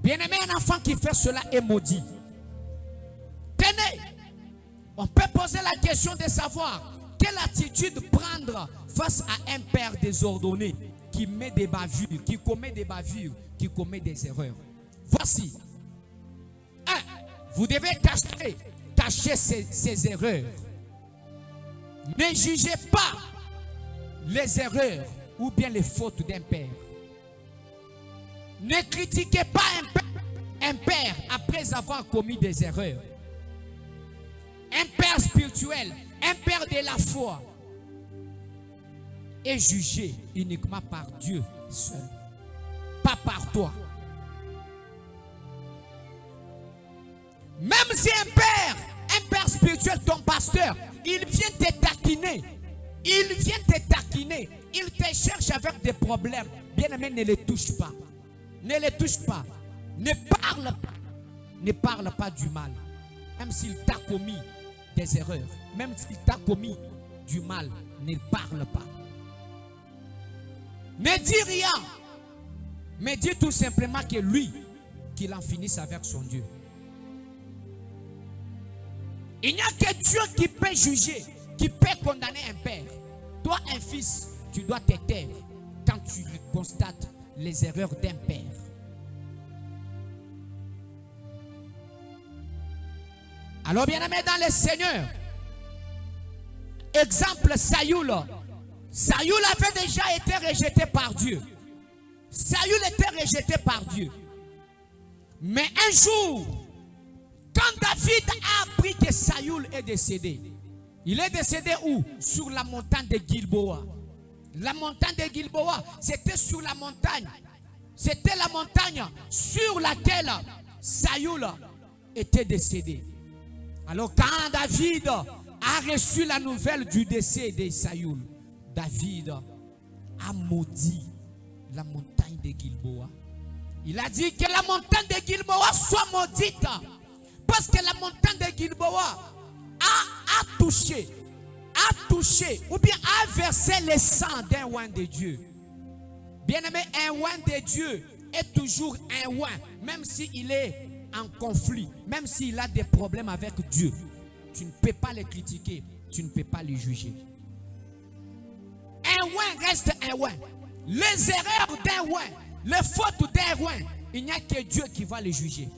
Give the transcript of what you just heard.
Bien-aimé, un enfant qui fait cela est maudit. Tenez, on peut poser la question de savoir quelle attitude prendre face à un père désordonné qui met des bavures, qui commet des bavures, qui commet des erreurs. Voici. 1. Vous devez cacher ces erreurs. Ne jugez pas les erreurs ou bien les fautes d'un père. Ne critiquez pas un père après avoir commis des erreurs. Un père spirituel, un père de la foi est jugé uniquement par Dieu seul, pas par toi. Même si un père spirituel, ton pasteur, il vient te taquiner, il te cherche avec des problèmes, bien-aimé, ne les touche pas. Ne les touche pas. Ne parle pas du mal. Même s'il t'a commis des erreurs, même s'il t'a commis du mal, ne parle pas. Ne dis rien. Mais dis tout simplement que lui, qu'il en finisse avec son Dieu. Il n'y a que Dieu qui peut juger, qui peut condamner un père. Toi, un fils, tu dois te taire quand tu constates les erreurs d'un père. Alors, bien-aimé dans le Seigneur, exemple Saül. Saül avait déjà été rejeté par Dieu. Saül était rejeté par Dieu. Mais un jour, quand David a appris que Saül est décédé, il est décédé où? Sur la montagne de Gilboa. La montagne de Gilboa, c'était sur la montagne. C'était la montagne sur laquelle Saül était décédé. Alors quand David a reçu la nouvelle du décès de Saül, David a maudit la montagne de Gilboa. Il a dit que la montagne de Gilboa soit maudite. Parce que la montagne de Gilboa a touché ou bien a versé le sang d'un oint de Dieu. Bien-aimé, un oint de Dieu est toujours un oint, même s'il est en conflit, même s'il a des problèmes avec Dieu. Tu ne peux pas les critiquer, tu ne peux pas les juger. Un oint reste un oint. Les erreurs d'un oint, les fautes d'un oint, il n'y a que Dieu qui va les juger.